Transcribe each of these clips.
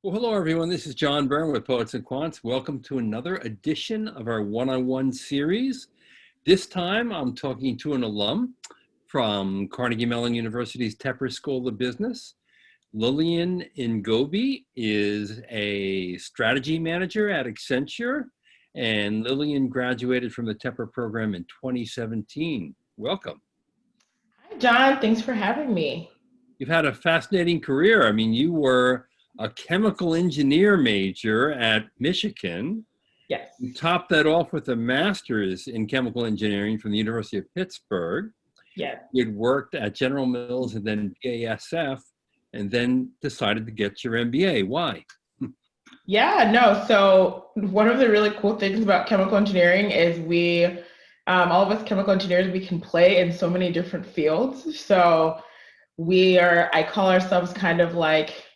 Well, hello, everyone. This is John Byrne with Poets and Quants. Welcome to another edition of our one-on-one series. This time, I'm talking to an alum from Carnegie Mellon University's Tepper School of Business. Lilian Ngobi is a strategy manager at Accenture, and Lilian graduated from the Tepper program in 2017. Welcome. Hi, John. Thanks for having me. You've had a fascinating career. I mean, you were a chemical engineer major at Michigan. Yes. You topped that off with a master's in chemical engineering from the University of Pittsburgh. Yes. You'd worked at General Mills and then BASF, and then decided to get your MBA. Why? Yeah, no. So one of the really cool things about chemical engineering is all of us chemical engineers, we can play in so many different fields. So I call ourselves kind of like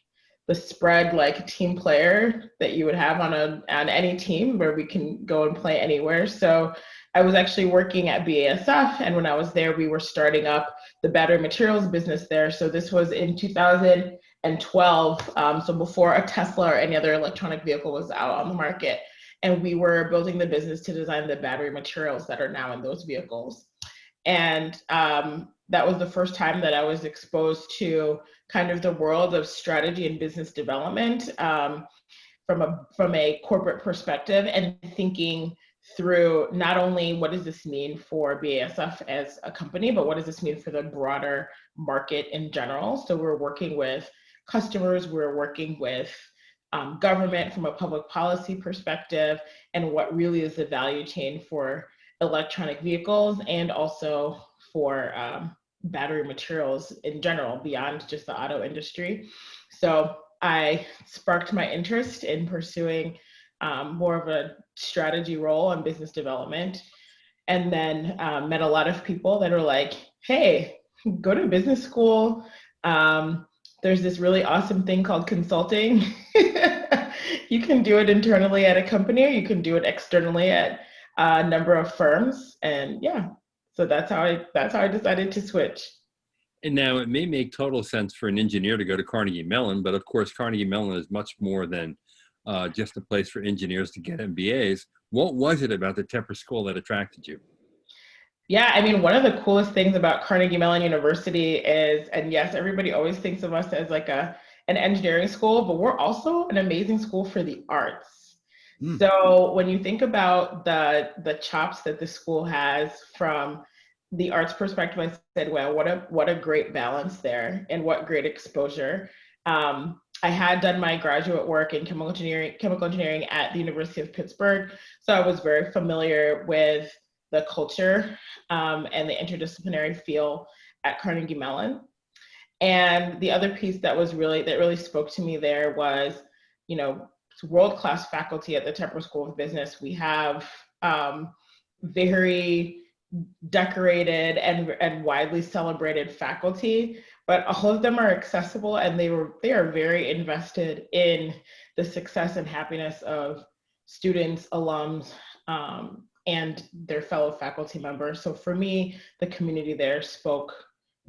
the spread like team player that you would have on any team where we can go and play anywhere. So I was actually working at BASF, and when I was there, we were starting up the battery materials business there. So this was in 2012, so before a Tesla or any other electronic vehicle was out on the market. And we were building the business to design the battery materials that are now in those vehicles. And that was the first time that I was exposed to kind of the world of strategy and business development from a corporate perspective, and thinking through not only what does this mean for BASF as a company, but what does this mean for the broader market in general. So we're working with customers, we're working with government from a public policy perspective, and what really is the value chain for electronic vehicles and also for battery materials in general beyond just the auto industry. So I sparked my interest in pursuing more of a strategy role in business development, and then met a lot of people that are like, hey, go to business school. There's this really awesome thing called consulting. You can do it internally at a company, or you can do it externally at a number of firms. And yeah, so that's how I decided to switch. And now it may make total sense for an engineer to go to Carnegie Mellon, but of course, Carnegie Mellon is much more than just a place for engineers to get MBAs. What was it about the Tepper School that attracted you? Yeah, I mean, one of the coolest things about Carnegie Mellon University is, and yes, everybody always thinks of us as like an engineering school, but we're also an amazing school for the arts. So when you think about the chops that the school has from the arts perspective, I said, well, what a great balance there, and what great exposure. I had done my graduate work in chemical engineering at the University of Pittsburgh, so I was very familiar with the culture and the interdisciplinary feel at Carnegie Mellon. And the other piece that really spoke to me there was, world-class faculty at the Tepper School of Business. We have very decorated and widely celebrated faculty, but all of them are accessible, and they are very invested in the success and happiness of students, alums, and their fellow faculty members. So for me, the community there spoke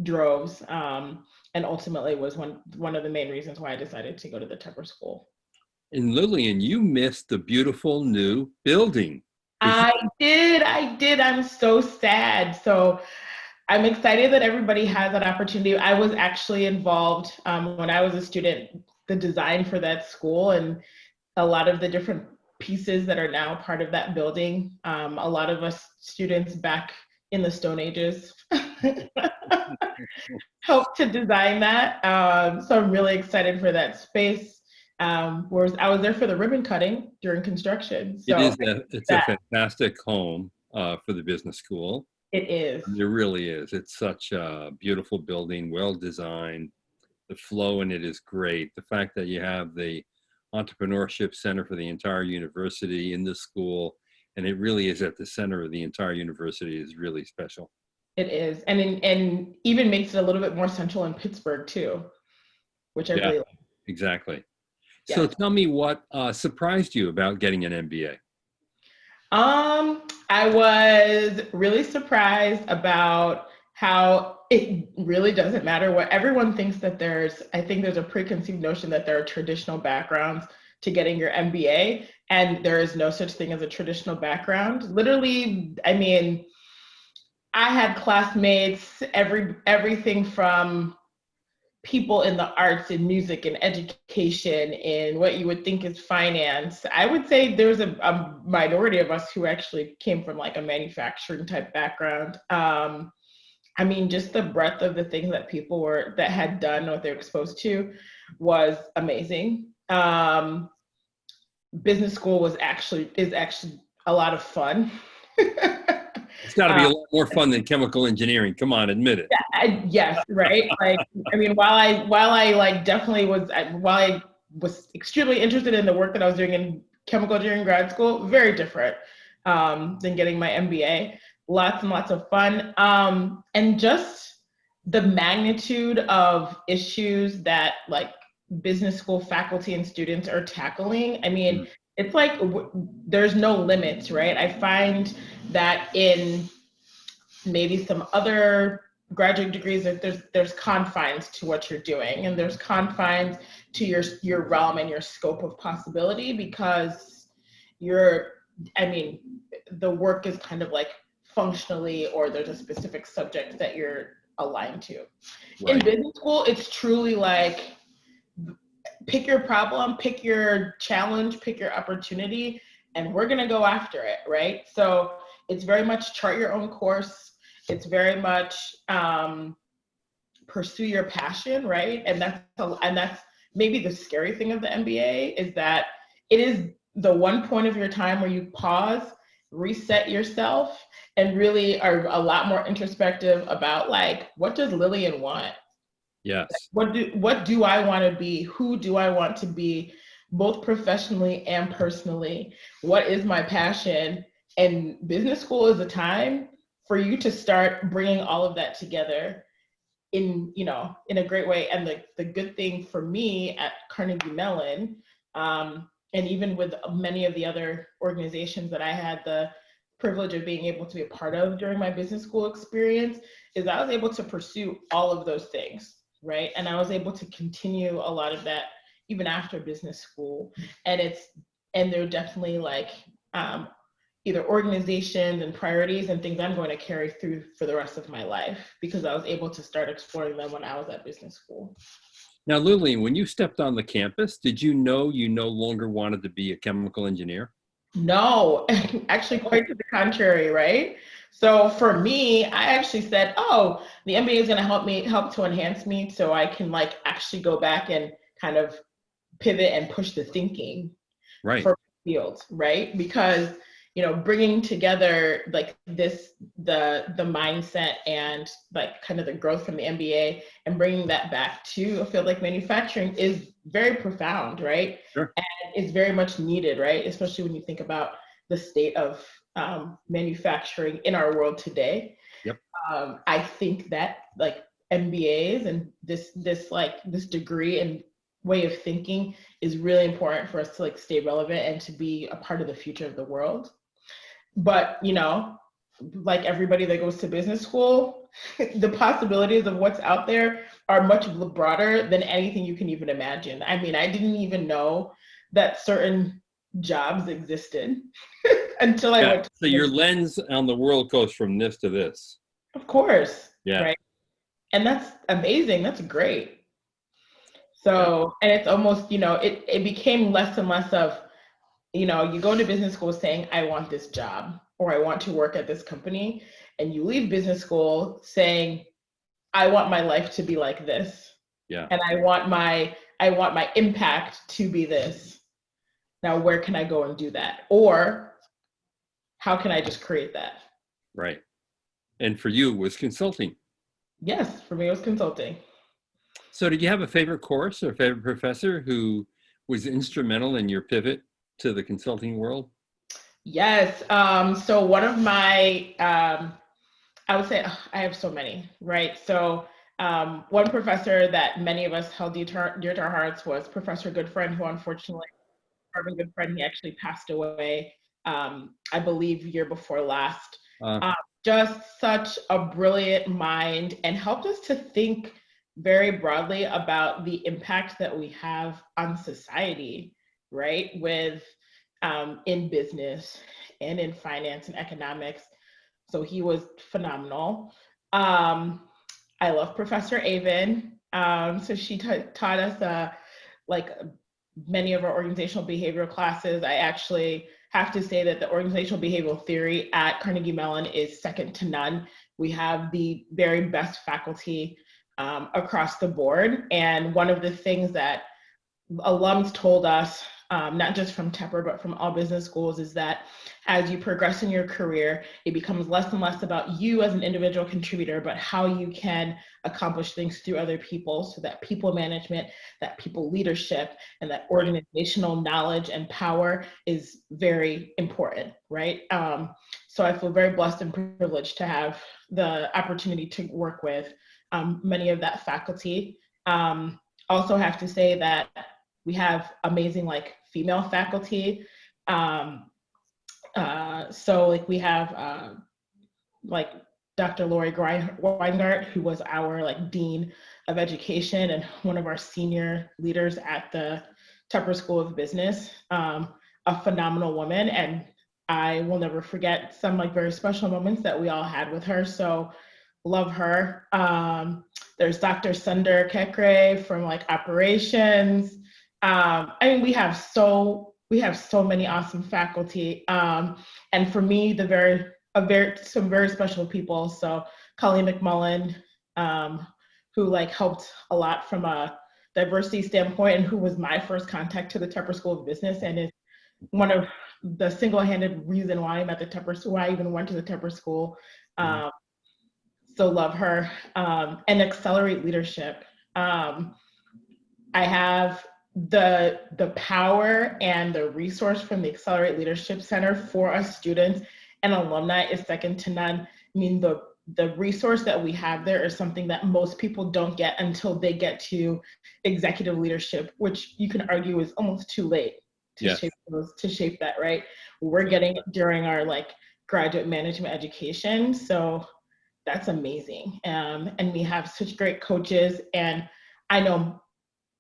droves, and ultimately was one of the main reasons why I decided to go to the Tepper School. And Lilian, you missed the beautiful new building. I did. I'm so sad. So I'm excited that everybody has that opportunity. I was actually involved when I was a student, the design for that school, and a lot of the different pieces that are now part of that building. A lot of us students back in the Stone Ages helped to design that. So I'm really excited for that space. Whereas I was there for the ribbon cutting during construction. So it's a fantastic home for the business school. It is. It really is. It's such a beautiful building, well designed. The flow in it is great. The fact that you have the entrepreneurship center for the entire university in the school, and it really is at the center of the entire university, is really special. It is, and even makes it a little bit more central in Pittsburgh too, which I really like. Exactly. Yeah. So tell me what surprised you about getting an MBA? I was really surprised about how it really doesn't matter what everyone thinks that I think there's a preconceived notion that there are traditional backgrounds to getting your MBA, and there is no such thing as a traditional background. Literally, I mean, I had classmates, everything from people in the arts and music and education and what you would think is finance. I would say there's a minority of us who actually came from like a manufacturing type background. I mean, just the breadth of the things that that had done, what they're exposed to, was amazing. Business school is actually a lot of fun. It's got to be a lot more fun than chemical engineering. Come on, admit it. Yes, right. Like, I mean, while I like definitely was, while I was extremely interested in the work that I was doing in chemical engineering grad school, very different than getting my MBA. Lots and lots of fun, and just the magnitude of issues that like business school faculty and students are tackling. I mean, it's like there's no limits, right? I find that in maybe some other graduate degrees, there's confines to what you're doing, and there's confines to your realm and your scope of possibility, because I mean, the work is kind of like functionally, or there's a specific subject that you're aligned to. Right. In business school, it's truly like, pick your problem, pick your challenge, pick your opportunity, and we're gonna go after it, right? So it's very much chart your own course. It's very much pursue your passion, right? And that's maybe the scary thing of the MBA, is that it is the one point of your time where you pause, reset yourself, and really are a lot more introspective about like, what does Lilian want? Yes. What do I want to be? Who do I want to be, both professionally and personally? What is my passion? And business school is a time for you to start bringing all of that together in a great way. And the good thing for me at Carnegie Mellon, and even with many of the other organizations that I had the privilege of being able to be a part of during my business school experience, is I was able to pursue all of those things, right? And I was able to continue a lot of that even after business school. And they're definitely like either organizations and priorities and things I'm going to carry through for the rest of my life, because I was able to start exploring them when I was at business school. Now, Lilian, when you stepped on the campus, did you know you no longer wanted to be a chemical engineer? No, actually quite to the contrary, right? So for me, I actually said, oh, the MBA is going to help to enhance me so I can like actually go back and kind of pivot and push the thinking for fields, right? Because bringing together like the mindset and like kind of the growth from the MBA and bringing that back to a field like manufacturing is very profound, right? Sure. And it's very much needed, right? Especially when you think about the state of manufacturing in our world today. Yep. I think that like MBAs and this degree and way of thinking is really important for us to like stay relevant and to be a part of the future of the world. But like everybody that goes to business school, the possibilities of what's out there are much broader than anything you can even imagine. I mean, I didn't even know that certain jobs existed until I went to so your lens on the world goes from this to this. Of course. Yeah. Right. And that's amazing. That's great. So, and it's almost, it became less and less of, you go to business school saying, I want this job, or I want to work at this company. And you leave business school saying, I want my life to be like this. Yeah. And I want my impact to be this. Now, where can I go and do that? Or how can I just create that? Right. And for you, it was consulting. Yes, for me, it was consulting. So did you have a favorite course or favorite professor who was instrumental in your pivot to the consulting world? Yes. So one of my, I would say I have so many, right? So one professor that many of us held dear to our hearts was Professor Goodfriend, who unfortunately, Harvard Goodfriend, he actually passed away, I believe year before last. just such a brilliant mind and helped us to think very broadly about the impact that we have on society, right? With in business and in finance and economics. So he was phenomenal. I love Professor Avon. So she taught us like many of our organizational behavioral classes. I actually have to say that the organizational behavioral theory at Carnegie Mellon is second to none. We have the very best faculty across the board. And one of the things that alums told us, not just from Tepper, but from all business schools, is that as you progress in your career, it becomes less and less about you as an individual contributor, but how you can accomplish things through other people. So that people management, that people leadership, and that organizational knowledge and power is very important, right? So I feel very blessed and privileged to have the opportunity to work with many of that faculty. Also have to say that we have amazing like female faculty. So like we have like Dr. Lori Weingart, who was our like Dean of Education and one of our senior leaders at the Tepper School of Business, a phenomenal woman. And I will never forget some like very special moments that we all had with her. So love her. There's Dr. Sunder Kekre from like operations. I mean, we have so many awesome faculty. And for me, some very special people. So Colleen McMullen, who like helped a lot from a diversity standpoint and who was my first contact to the Tepper School of Business and is one of the single-handed reason why I'm at the Tepper School, why I even went to the Tepper School. So love her. And Accelerate Leadership. I have the power and the resource from the Accelerate Leadership Center for us students and alumni is second to none. I mean, the resource that we have there is something that most people don't get until they get to executive leadership, which you can argue is almost too late to shape that, right? We're getting it during our like graduate management education. So that's amazing. And we have such great coaches. And I know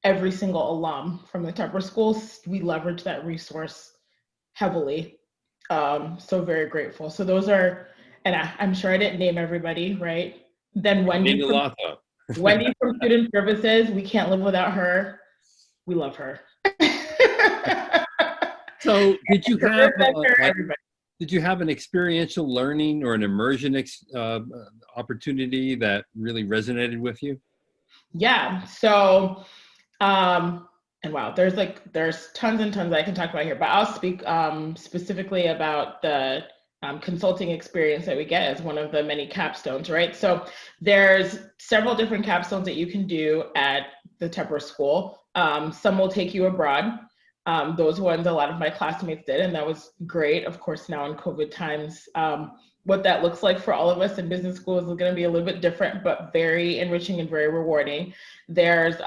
every single alum from the Tepper schools, we leverage that resource heavily. So very grateful. So those are, and I'm sure I didn't name everybody, right? Then Wendy from Student Services, we can't live without her. We love her. So did you have an experiential learning or an immersion opportunity that really resonated with you? Yeah. So, and wow, there's tons and tons I can talk about here, but I'll speak specifically about the consulting experience that we get as one of the many capstones, right? So there's several different capstones that you can do at the Tepper School. Some will take you abroad. Those ones a lot of my classmates did, and that was great. Of course, now in COVID times, what that looks like for all of us in business schools is going to be a little bit different, but very enriching and very rewarding. There's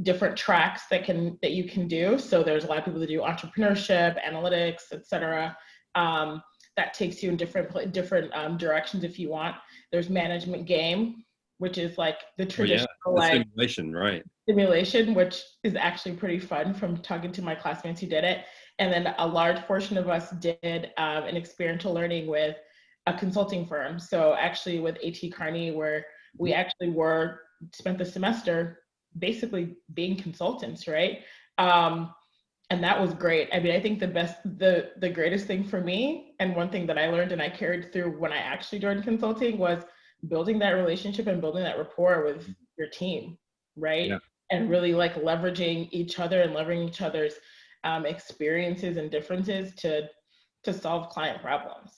different tracks that you can do. So there's a lot of people that do entrepreneurship, analytics, etc. That takes you in different directions if you want. There's management game, which is like the traditional simulation, right? Simulation, which is actually pretty fun from talking to my classmates who did it. And then a large portion of us did an experiential learning with a consulting firm. So actually with A.T. Kearney, where we actually spent the semester basically being consultants, right? And that was great. I mean, I think the greatest thing for me, and one thing that I learned and I carried through when I actually joined consulting, was building that relationship and building that rapport with your team, right? Yeah. And really like leveraging each other and leveraging each other's experiences and differences to solve client problems.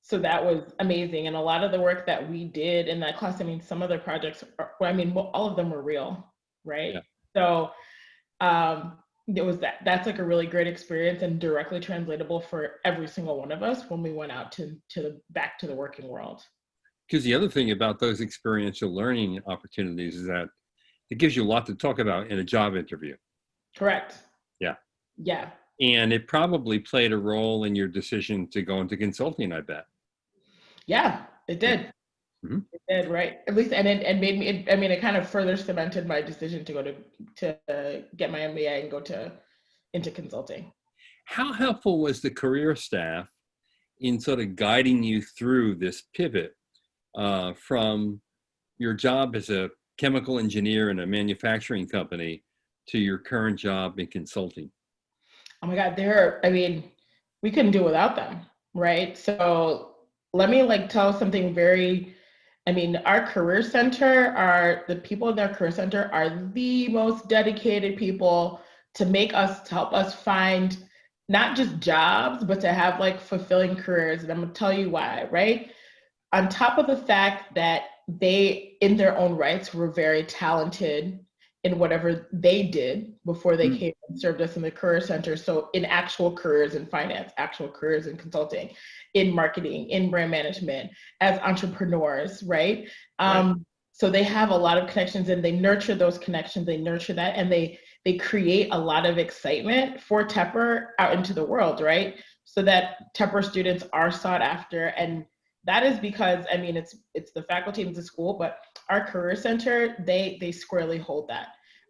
So that was amazing. And a lot of the work that we did in that class, I mean, some other projects, all of them were real, right? Yeah. So it was that's like a really great experience and directly translatable for every single one of us when we went out back to the working world. Because the other thing about those experiential learning opportunities is that it gives you a lot to talk about in a job interview. Correct. Yeah. Yeah. And it probably played a role in your decision to go into consulting, I bet. Yeah, it Yeah. did. Mm-hmm. It did, right? At least, and it made me. I mean, it kind of further cemented my decision to go to get my MBA and go to into consulting. How helpful was the career staff in sort of guiding you through this pivot from your job as a chemical engineer in a manufacturing company to your current job in consulting? Oh my God, I mean, we couldn't do without them, right? So let me like tell something very, I mean, our career center are the people in our career center are the most dedicated people to help us find not just jobs, but to have like fulfilling careers. And I'm gonna tell you why, right? On top of the fact that they, in their own rights, were very talented in whatever they did before they Mm, came and served us in the career center. So, in actual careers in finance, actual careers in consulting, in marketing, in brand management, as entrepreneurs, right? right. So they have a lot of connections, and they nurture those connections. They nurture that, and they create a lot of excitement for Tepper out into the world, right? So that Tepper students are sought after, and that is because, I mean, it's the faculty of the school, but our career center, they squarely hold that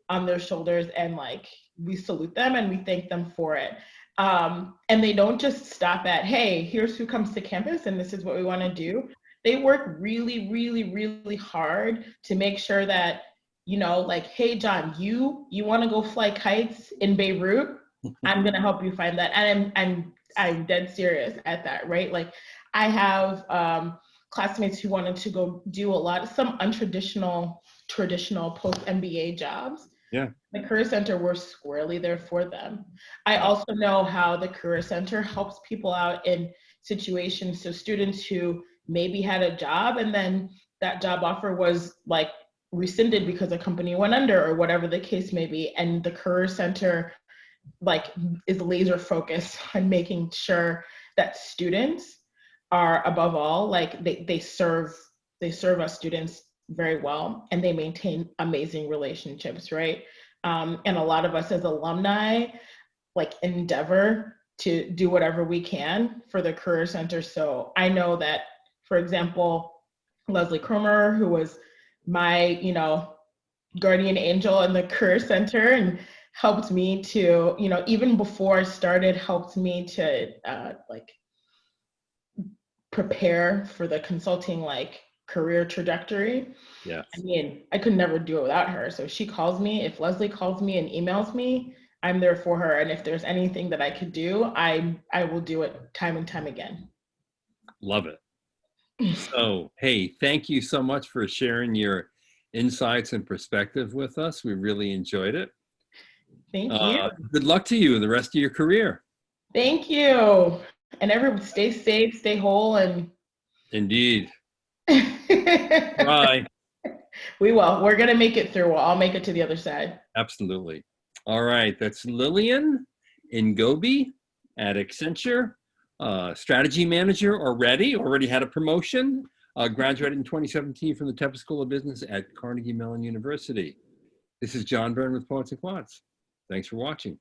on their shoulders, and like we salute them and we thank them for it. And they don't just stop at, hey, here's who comes to campus and this is what we want to do. They work really, really, really hard to make sure that, like, hey, John, you want to go fly kites in Beirut? I'm gonna help you find that, and I'm dead serious at that, right? Like, I have classmates who wanted to go do some untraditional, traditional post MBA jobs. Yeah. The Career Center, we're squarely there for them. I Wow. also know how the Career Center helps people out in situations. So students who maybe had a job and then that job offer was like rescinded because a company went under or whatever the case may be. And the Career Center like is laser focused on making sure that students are above all like they serve us students very well, and they maintain amazing relationships, right? And a lot of us as alumni like endeavor to do whatever we can for the career center. So I know that, for example, Leslie Cromer, who was my guardian angel in the career center and helped me to, even before I started, helped me to like prepare for the consulting like career trajectory. I Yes. mean, I could never do it without her. So she calls me, if Leslie calls me and emails me, I'm there for her. And if there's anything that I could do, I will do it time and time again. Love it. So, hey, thank you so much for sharing your insights and perspective with us. We really enjoyed it. Thank you. Good luck to you in the rest of your career. Thank you. And everyone stay safe, stay whole, and Indeed. Bye. we will. We're gonna make it through. We'll all make it to the other side. Absolutely. All right. That's Lilian Ngobi at Accenture, strategy manager already had a promotion, graduated in 2017 from the Tepper School of Business at Carnegie Mellon University. This is John Byrne with Poets and Quants. Thanks for watching.